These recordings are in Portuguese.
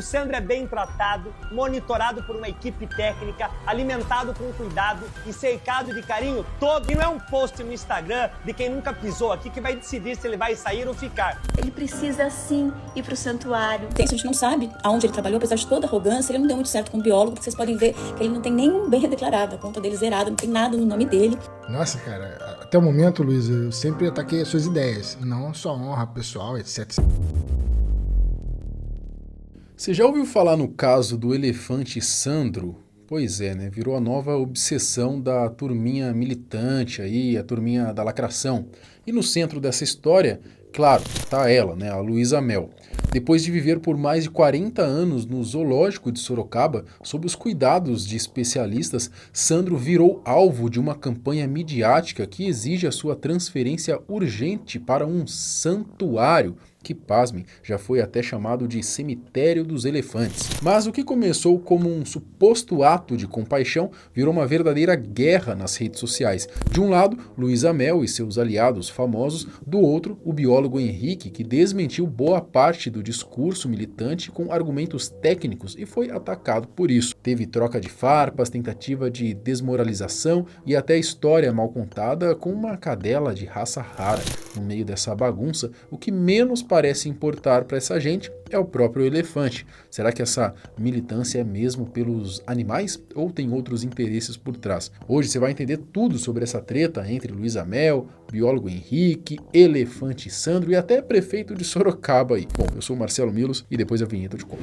O Sandro é bem tratado, monitorado por uma equipe técnica, alimentado com cuidado e cercado de carinho todo. E não é um post no Instagram de quem nunca pisou aqui que vai decidir se ele vai sair ou ficar. Ele precisa sim ir pro santuário. A gente não sabe aonde ele trabalhou, apesar de toda a arrogância, ele não deu muito certo como biólogo, porque vocês podem ver que ele não tem nenhum bem declarado, a conta dele zerada, não tem nada no nome dele. Nossa, cara, até o momento, Luiz, eu sempre ataquei as suas ideias, não sua honra pessoal, etc. Você já ouviu falar no caso do elefante Sandro? Pois é, né? Virou a nova obsessão da turminha militante aí, a turminha da lacração. E no centro dessa história, claro, tá ela, né? A Luísa Mel. Depois de viver por mais de 40 anos no zoológico de Sorocaba, sob os cuidados de especialistas, Sandro virou alvo de uma campanha midiática que exige a sua transferência urgente para um santuário, que, pasmem, já foi até chamado de cemitério dos elefantes. Mas o que começou como um suposto ato de compaixão virou uma verdadeira guerra nas redes sociais. De um lado, Luísa Mel e seus aliados famosos, do outro, o biólogo Henrique, que desmentiu boa parte do discurso militante com argumentos técnicos e foi atacado por isso. Teve troca de farpas, tentativa de desmoralização e até história mal contada com uma cadela de raça rara. No meio dessa bagunça, o que menos parece importar para essa gente é o próprio elefante. Será que essa militância é mesmo pelos animais ou tem outros interesses por trás? Hoje você vai entender tudo sobre essa treta entre Luísa Mel, biólogo Henrique, elefante Sandro e até prefeito de Sorocaba aí. Bom, eu sou o Marcelo Milos e depois a vinheta de conta.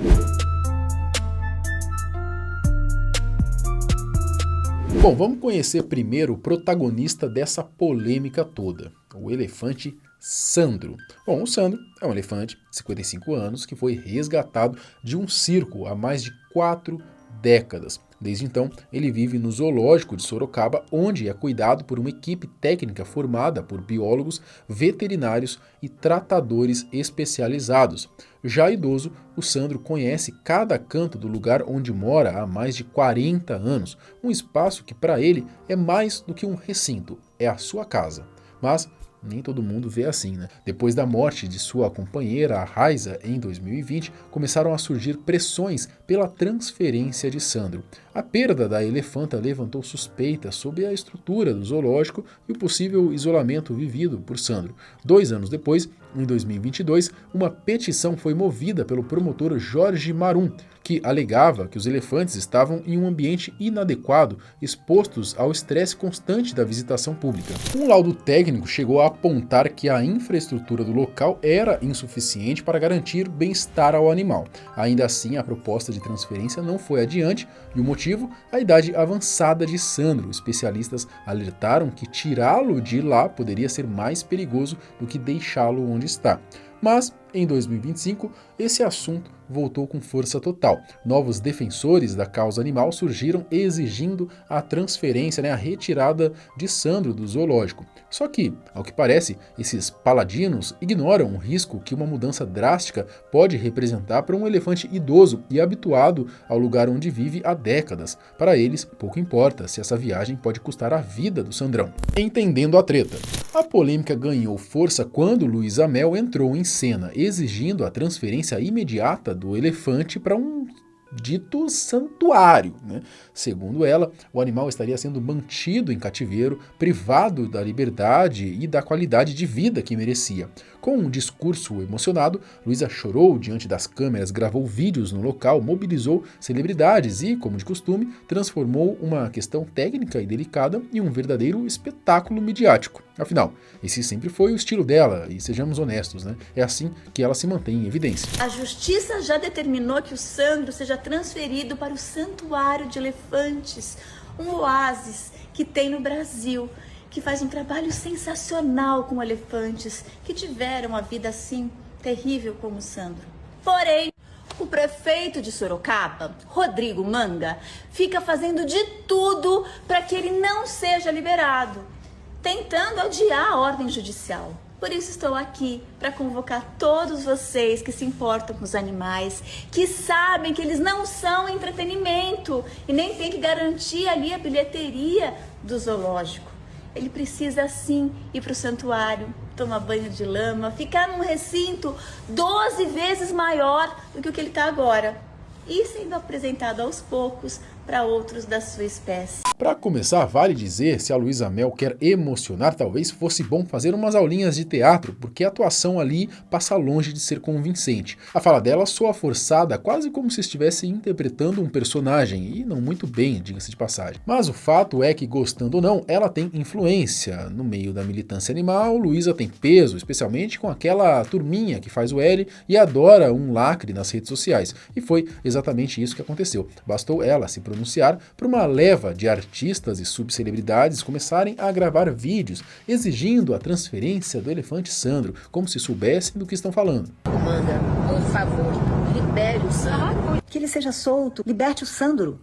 Bom, vamos conhecer primeiro o protagonista dessa polêmica toda, o elefante Sandro. Bom, o Sandro é um elefante de 55 anos que foi resgatado de um circo há mais de 4 décadas. Desde então, ele vive no zoológico de Sorocaba, onde é cuidado por uma equipe técnica formada por biólogos, veterinários e tratadores especializados. Já idoso, o Sandro conhece cada canto do lugar onde mora há mais de 40 anos, um espaço que para ele é mais do que um recinto, é a sua casa. Mas nem todo mundo vê assim, né? Depois da morte de sua companheira, a Raiza, em 2020, começaram a surgir pressões pela transferência de Sandro. A perda da elefanta levantou suspeitas sobre a estrutura do zoológico e o possível isolamento vivido por Sandro. 2 anos depois, em 2022, uma petição foi movida pelo promotor Jorge Marum, que alegava que os elefantes estavam em um ambiente inadequado, expostos ao estresse constante da visitação pública. Um laudo técnico chegou a apontar que a infraestrutura do local era insuficiente para garantir bem-estar ao animal. Ainda assim, a proposta de transferência não foi adiante e o motivo? A idade avançada de Sandro. Especialistas alertaram que tirá-lo de lá poderia ser mais perigoso do que deixá-lo onde está. Mas, em 2025, esse assunto voltou com força total. Novos defensores da causa animal surgiram exigindo a transferência, a retirada de Sandro do zoológico. Só que, ao que parece, esses paladinos ignoram o risco que uma mudança drástica pode representar para um elefante idoso e habituado ao lugar onde vive há décadas. Para eles, pouco importa se essa viagem pode custar a vida do Sandrão. Entendendo a treta. A polêmica ganhou força quando Luísa Mel entrou em cena, exigindo a transferência imediata do elefante para um dito santuário, né? Segundo ela, o animal estaria sendo mantido em cativeiro, privado da liberdade e da qualidade de vida que merecia. Com um discurso emocionado, Luísa chorou diante das câmeras, gravou vídeos no local, mobilizou celebridades e, como de costume, transformou uma questão técnica e delicada em um verdadeiro espetáculo midiático. Afinal, esse sempre foi o estilo dela, e sejamos honestos, né? É assim que ela se mantém em evidência. A justiça já determinou que o Sandro seja transferido para o santuário de elefantes, um oásis que tem no Brasil, que faz um trabalho sensacional com elefantes que tiveram a vida assim terrível como o Sandro. Porém, o prefeito de Sorocaba, Rodrigo Manga, fica fazendo de tudo para que ele não seja liberado, tentando adiar a ordem judicial. Por isso estou aqui para convocar todos vocês que se importam com os animais, que sabem que eles não são entretenimento e nem tem que garantir ali a bilheteria do zoológico. ele precisa sim ir para o santuário, tomar banho de lama, ficar num recinto 12 vezes maior do que o que ele está agora e sendo apresentado aos poucos para outros da sua espécie. Para começar, vale dizer, se a Luísa Mel quer emocionar, talvez fosse bom fazer umas aulinhas de teatro, porque a atuação ali passa longe de ser convincente. A fala dela soa forçada, quase como se estivesse interpretando um personagem, e não muito bem, diga-se de passagem. Mas o fato é que, gostando ou não, ela tem influência. No meio da militância animal, Luísa tem peso, especialmente com aquela turminha que faz o L e adora um lacre nas redes sociais. E foi exatamente isso que aconteceu. Bastou ela se pronunciar para uma leva de artistas e subcelebridades começarem a gravar vídeos exigindo a transferência do elefante Sandro, como se soubessem do que estão falando. Manda, por favor, libere o Sandro. Que ele seja solto, liberte o Sandro.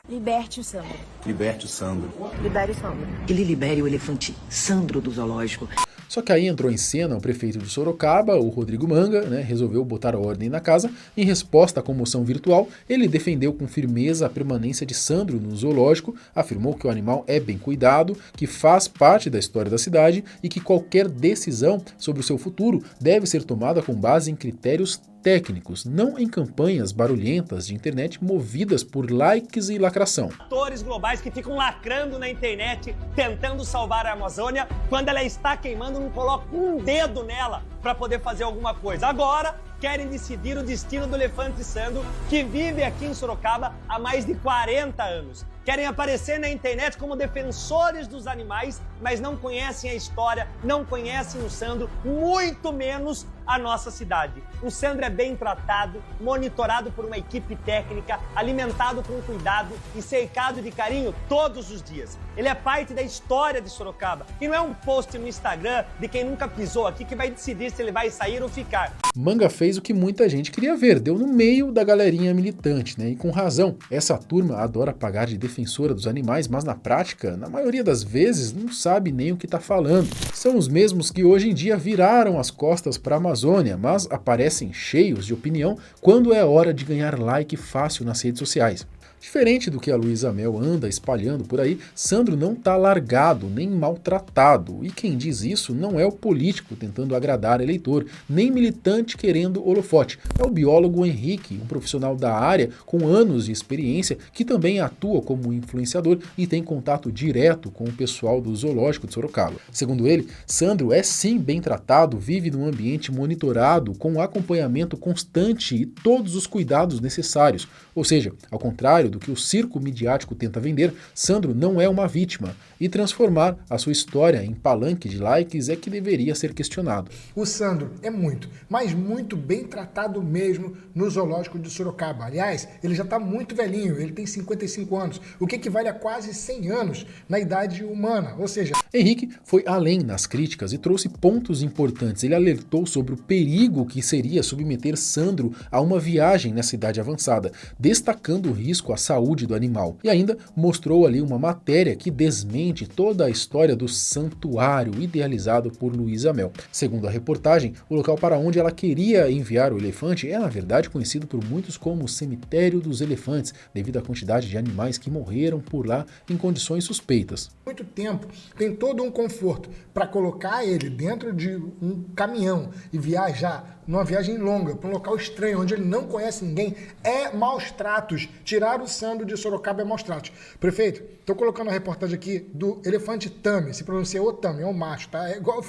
Liberte o Sandro. Liberte o Sandro. Libere o Sandro. Que ele libere o elefante Sandro do zoológico. Só que aí entrou em cena o prefeito de Sorocaba, o Rodrigo Manga, resolveu botar ordem na casa. Em resposta à comoção virtual, ele defendeu com firmeza a permanência de Sandro no zoológico, afirmou que o animal é bem cuidado, que faz parte da história da cidade e que qualquer decisão sobre o seu futuro deve ser tomada com base em critérios técnicos, não em campanhas barulhentas de internet movidas por likes e lacração. Atores globais que ficam lacrando na internet, tentando salvar a Amazônia, quando ela está queimando, não colocam um dedo nela para poder fazer alguma coisa. Agora, querem decidir o destino do elefante Sandro, que vive aqui em Sorocaba há mais de 40 anos. Querem aparecer na internet como defensores dos animais, mas não conhecem a história, não conhecem o Sandro, muito menos a nossa cidade. O Sandro é bem tratado, monitorado por uma equipe técnica, alimentado com cuidado e cercado de carinho todos os dias. Ele é parte da história de Sorocaba e não é um post no Instagram de quem nunca pisou aqui que vai decidir se ele vai sair ou ficar. Manga fez o que muita gente queria ver, deu no meio da galerinha militante, e com razão. Essa turma adora pagar de defensora dos animais, mas na prática, na maioria das vezes, não sabe nem o que está falando. São os mesmos que hoje em dia viraram as costas para a Amazônia, mas aparecem cheios de opinião quando é hora de ganhar like fácil nas redes sociais. Diferente do que a Luísa Mel anda espalhando por aí, Sandro não está largado nem maltratado. E quem diz isso não é o político tentando agradar eleitor, nem militante querendo holofote. É o biólogo Henrique, um profissional da área com anos de experiência que também atua como influenciador e tem contato direto com o pessoal do zoológico de Sorocaba. Segundo ele, Sandro é sim bem tratado, vive num ambiente monitorado com acompanhamento constante e todos os cuidados necessários. Ou seja, ao contrário do que o circo midiático tenta vender, Sandro não é uma vítima, e transformar a sua história em palanque de likes é que deveria ser questionado. O Sandro é muito, mas muito bem tratado mesmo no zoológico de Sorocaba. Aliás, ele já está muito velhinho, ele tem 55 anos, o que equivale a quase 100 anos na idade humana, ou seja... Henrique foi além nas críticas e trouxe pontos importantes. Ele alertou sobre o perigo que seria submeter Sandro a uma viagem nessa idade avançada, destacando o risco à saúde do animal. E ainda mostrou ali uma matéria que desmente toda a história do santuário idealizado por Luísa Mel. Segundo a reportagem, o local para onde ela queria enviar o elefante é, na verdade, conhecido por muitos como o Cemitério dos Elefantes, devido à quantidade de animais que morreram por lá em condições suspeitas. Muito tempo, tem todo um conforto para colocar ele dentro de um caminhão e viajar numa viagem longa para um local estranho, onde ele não conhece ninguém, é maus tratos. Tirar o Sandro de Sorocaba é maus tratos. Prefeito, estou colocando a reportagem aqui do elefante Tami, se pronuncia Otami, é um macho, tá? É igual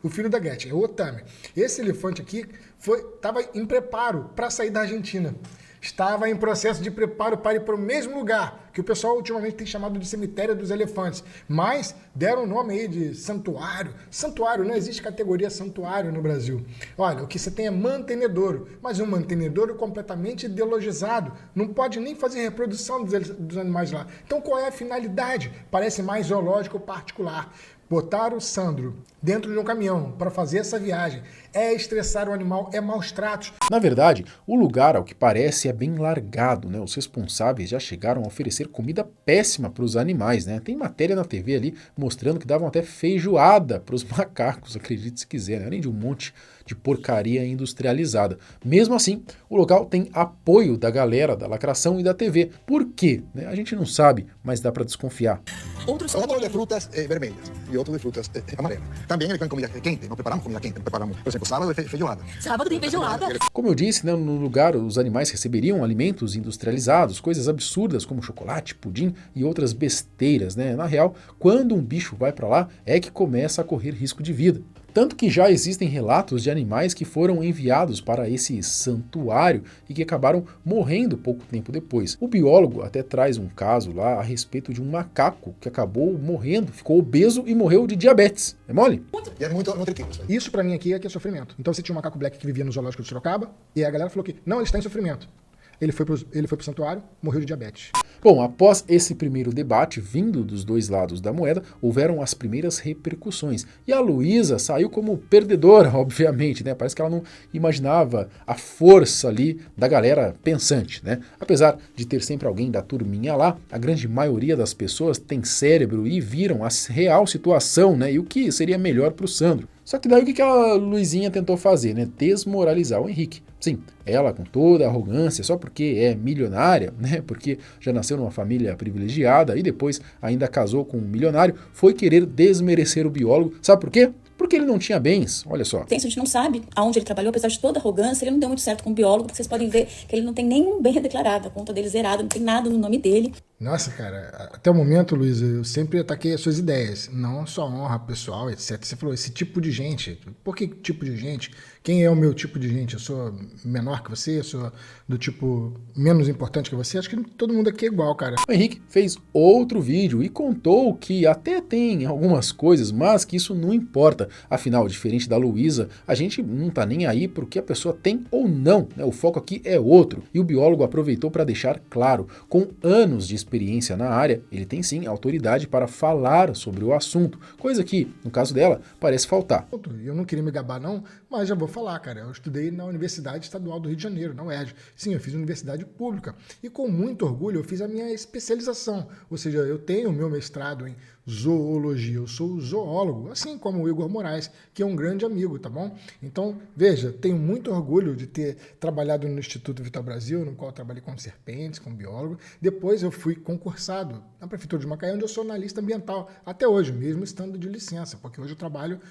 o filho da Gretchen, é Otami. Esse elefante aqui estava em preparo para sair da Argentina. Estava em processo de preparo para ir para o mesmo lugar, que o pessoal ultimamente tem chamado de Cemitério dos Elefantes. Mas deram o nome aí de santuário. Santuário, não existe categoria santuário no Brasil. Olha, o que você tem é mantenedouro, mas um mantenedouro completamente ideologizado. Não pode nem fazer reprodução dos animais lá. Então qual é a finalidade? Parece mais zoológico particular. Botar o Sandro dentro de um caminhão para fazer essa viagem é estressar o animal, é maus tratos. Na verdade, o lugar, ao que parece, é bem largado, né? Os responsáveis já chegaram a oferecer comida péssima para os animais, né? Tem matéria na TV ali mostrando que davam até feijoada para os macacos, acredite se quiser, né? Além de um monte de porcaria industrializada. Mesmo assim, o local tem apoio da galera da lacração e da TV. Por quê? Né? A gente não sabe, mas dá para desconfiar. Outros Otro de frutas vermelhas y otro de frutas amarelas. También ele tem comida quente, não preparamos comida quente, preparamos, por exemplo, sábado de feijoada. sábado tem feijoada. Como eu disse, né, no lugar os animais receberiam alimentos industrializados, coisas absurdas como chocolate, pudim e outras besteiras, né? Na real, quando um bicho vai para lá, é que começa a correr risco de vida. Tanto que já existem relatos de animais que foram enviados para esse santuário e que acabaram morrendo pouco tempo depois. O biólogo até traz um caso lá a respeito de um macaco que acabou morrendo, ficou obeso e morreu de diabetes. É mole? E é muito nutritivo. Isso pra mim aqui é que é sofrimento. Então você tinha um macaco black que vivia no zoológico de Sorocaba e a galera falou que não, ele está em sofrimento. Ele foi pro santuário, morreu de diabetes. Bom, após esse primeiro debate, vindo dos dois lados da moeda, houveram as primeiras repercussões. E a Luísa saiu como perdedora, obviamente, né? Parece que ela não imaginava a força ali da galera pensante, né? Apesar de ter sempre alguém da turminha lá, a grande maioria das pessoas tem cérebro e viram a real situação, né? E o que seria melhor para o Sandro. Só que daí o que a Luizinha tentou fazer, né? Desmoralizar o Henrique. Sim, ela com toda a arrogância, só porque é milionária, né? Porque já nasceu numa família privilegiada e depois ainda casou com um milionário, foi querer desmerecer o biólogo. Sabe por quê? Porque ele não tinha bens, olha só. A gente não sabe aonde ele trabalhou, apesar de toda a arrogância, ele não deu muito certo com o biólogo, porque vocês podem ver que ele não tem nenhum bem declarado, a conta dele zerada, não tem nada no nome dele. Nossa, cara, até o momento, Luísa, eu sempre ataquei as suas ideias, não a sua honra pessoal, etc. Você falou, esse tipo de gente, por que tipo de gente? Quem é o meu tipo de gente? Eu sou menor que você? Eu sou do tipo menos importante que você? Acho que todo mundo aqui é igual, cara. O Henrique fez outro vídeo e contou que até tem algumas coisas, mas que isso não importa. Afinal, diferente da Luísa, a gente não tá nem aí pro que a pessoa tem ou não, né? O foco aqui é outro. E o biólogo aproveitou para deixar claro, com anos de experiência na área, ele tem sim autoridade para falar sobre o assunto, coisa que, no caso dela, parece faltar. Eu não queria me gabar não, mas já vou falar, cara, eu estudei na Universidade Estadual do Rio de Janeiro, na UERJ. Sim, eu fiz universidade pública e com muito orgulho eu fiz a minha especialização, ou seja, eu tenho o meu mestrado em zoologia, eu sou zoólogo, assim como o Igor Moraes, que é um grande amigo, tá bom? Então, veja, tenho muito orgulho de ter trabalhado no Instituto Vital Brasil, no qual eu trabalhei com serpentes, com biólogo. Depois eu fui concursado na Prefeitura de Macaé, onde eu sou analista ambiental, até hoje, mesmo estando de licença, porque hoje eu trabalho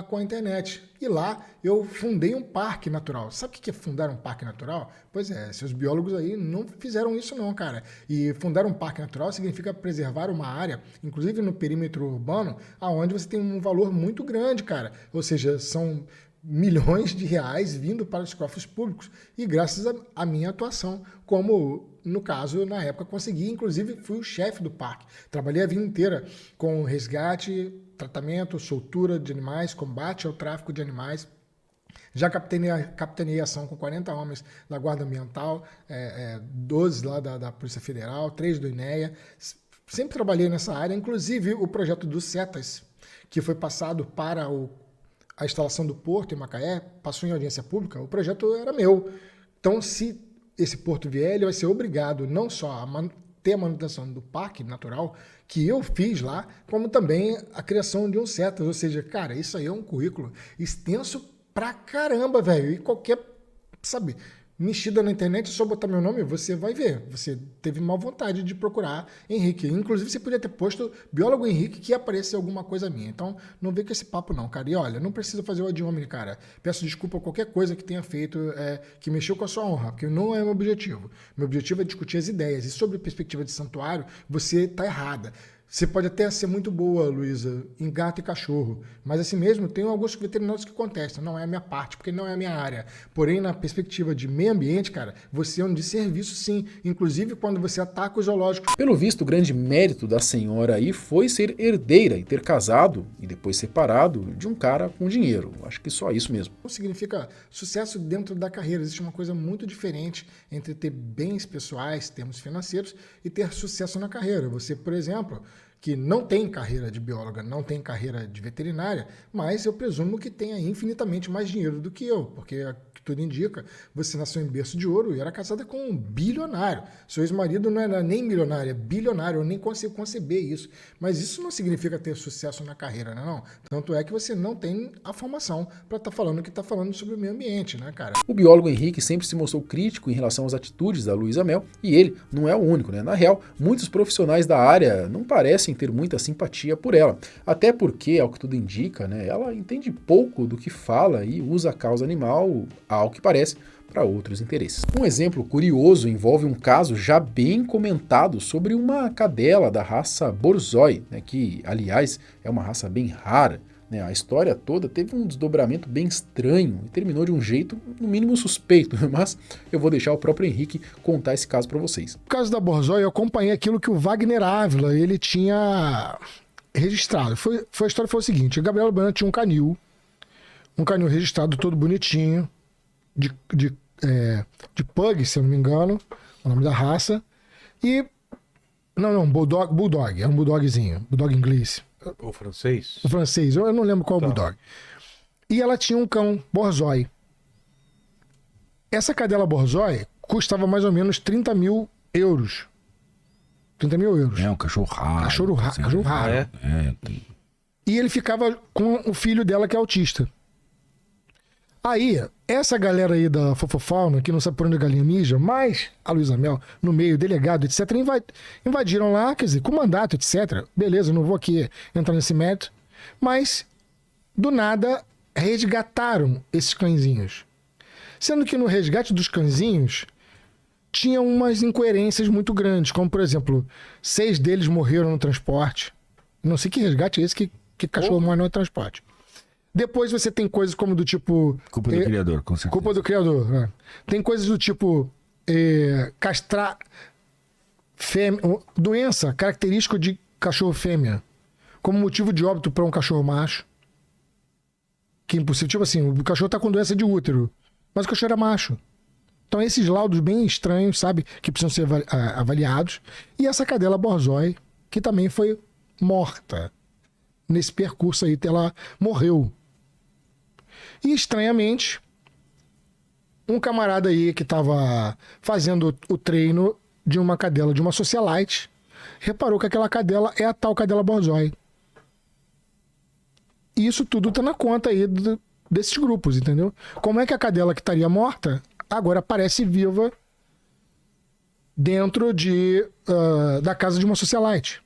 com a internet. E lá eu fundei um parque natural. Sabe o que é fundar um parque natural? Pois é, seus biólogos aí não fizeram isso não, cara. E fundar um parque natural significa preservar uma área, inclusive no perímetro urbano, aonde você tem um valor muito grande, cara. Ou seja, são milhões de reais vindo para os cofres públicos. E graças à minha atuação, como no caso, na época, consegui, inclusive fui o chefe do parque. Trabalhei a vida inteira com resgate, tratamento, soltura de animais, combate ao tráfico de animais. Já capitaneei ação com 40 homens da Guarda Ambiental, 12 lá da Polícia Federal, 3 do INEA. Sempre trabalhei nessa área, inclusive o projeto dos CETAS, que foi passado para a instalação do porto em Macaé, passou em audiência pública, o projeto era meu. Então, se esse porto vier, ele vai ser obrigado não só a ter a manutenção do parque natural, que eu fiz lá, como também a criação de um CETAS. Ou seja, cara, isso aí é um currículo extenso pra caramba, velho. E qualquer, sabe, mexida na internet, é só botar meu nome, você vai ver. Você teve mal vontade de procurar Henrique. Inclusive, você podia ter posto biólogo Henrique que ia aparecer alguma coisa minha. Então, não vem com esse papo não, cara. E olha, não precisa fazer o ad hominem, cara. Peço desculpa a qualquer coisa que tenha feito que mexeu com a sua honra, porque não é meu objetivo. Meu objetivo é discutir as ideias. E sobre a perspectiva de santuário, você tá errada. Você pode até ser muito boa, Luísa, em gato e cachorro, mas assim mesmo tem alguns veterinários que contestam, não é a minha parte, porque não é a minha área. Porém, na perspectiva de meio ambiente, cara, você é um desserviço sim, inclusive quando você ataca os zoológicos. Pelo visto, o grande mérito da senhora aí foi ser herdeira e ter casado e depois separado de um cara com dinheiro. Acho que só isso mesmo. Não significa sucesso dentro da carreira, existe uma coisa muito diferente entre ter bens pessoais, termos financeiros, e ter sucesso na carreira. Você, por exemplo, que não tem carreira de bióloga, não tem carreira de veterinária, mas eu presumo que tenha infinitamente mais dinheiro do que eu, porque que tudo indica, você nasceu em berço de ouro e era casada com um bilionário. Seu ex-marido não era nem milionário, é bilionário, eu nem consigo conceber isso. Mas isso não significa ter sucesso na carreira, né, não? Tanto é que você não tem a formação para estar falando o que está falando sobre o meio ambiente, né, cara? O biólogo Henrique sempre se mostrou crítico em relação às atitudes da Luísa Mel, e ele não é o único, né? Na real, muitos profissionais da área não parecem ter muita simpatia por ela, até porque, ao que tudo indica, né, ela entende pouco do que fala e usa a causa animal, ao que parece, para outros interesses. Um exemplo curioso envolve um caso já bem comentado sobre uma cadela da raça Borzoi, né, que, aliás, é uma raça bem rara. Né? A história toda teve um desdobramento bem estranho e terminou de um jeito, no mínimo, suspeito, mas eu vou deixar o próprio Henrique contar esse caso para vocês. No caso da Borzoi, eu acompanhei aquilo que o Wagner Ávila ele tinha registrado. A história foi o seguinte: o Gabriel Bueno tinha um canil registrado todo bonitinho, de pug, se eu não me engano, o nome da raça. E. Não, Bulldog. É um Bulldogzinho. Bulldog inglês. O francês? O francês. Eu não lembro qual é o Bulldog. E ela tinha um cão, Borzoi. Essa cadela Borzoi custava mais ou menos 30 mil euros. 30 mil euros. É um cachorro raro. Cachorro raro. E ele ficava com o filho dela, que é autista. Aí, essa galera aí da Fofofauna, que não sabe por onde a galinha mija, mas a Luísa Mel, no meio, delegado, etc., invadiram lá, quer dizer, com mandato, etc. Beleza, não vou aqui entrar nesse mérito. Mas, do nada, resgataram esses cãezinhos. Sendo que no resgate dos cãezinhos, tinha umas incoerências muito grandes, como, por exemplo, 6 deles morreram no transporte. Não sei que resgate é esse que cachorro morre no transporte. Depois você tem coisas como do tipo... Culpa do criador, com certeza. Culpa do criador, né? Tem coisas do tipo castrar fêmea, doença característica de cachorro fêmea, como motivo de óbito para um cachorro macho. Que é impossível. Tipo assim, o cachorro tá com doença de útero, mas o cachorro era macho. Então esses laudos bem estranhos, sabe, que precisam ser avaliados. E essa cadela Borzoi, que também foi morta. Nesse percurso aí, ela morreu. E, estranhamente, um camarada aí que estava fazendo o treino de uma cadela, de uma socialite, reparou que aquela cadela é a tal cadela Borzoi. E isso tudo tá na conta aí desses grupos, entendeu? Como é que a cadela que estaria morta agora parece viva dentro da casa de uma socialite?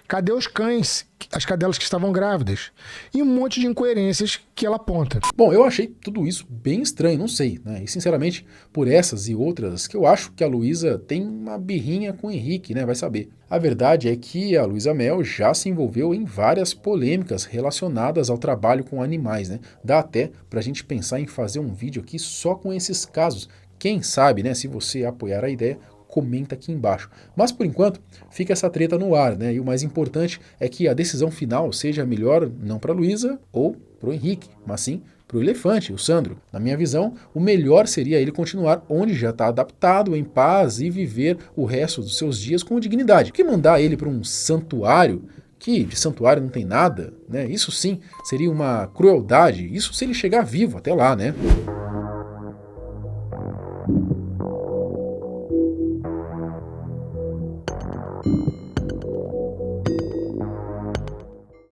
Cadê os cães, as cadelas que estavam grávidas? E um monte de incoerências que ela aponta. Bom, eu achei tudo isso bem estranho, não sei, né? E sinceramente, por essas e outras, que eu acho que a Luísa tem uma birrinha com o Henrique, né? Vai saber. A verdade é que a Luísa Mel já se envolveu em várias polêmicas relacionadas ao trabalho com animais, né? Dá até pra gente pensar em fazer um vídeo aqui só com esses casos. Quem sabe, né? Se você apoiar a ideia, comenta aqui embaixo. Mas por enquanto fica essa treta no ar, né? E o mais importante é que a decisão final seja melhor não para Luísa ou para o Henrique, mas sim para o elefante, o Sandro. Na minha visão, o melhor seria ele continuar onde já está adaptado, em paz e viver o resto dos seus dias com dignidade. Que mandar ele para um santuário, que de santuário não tem nada, né? Isso sim seria uma crueldade. Isso se ele chegar vivo até lá, né?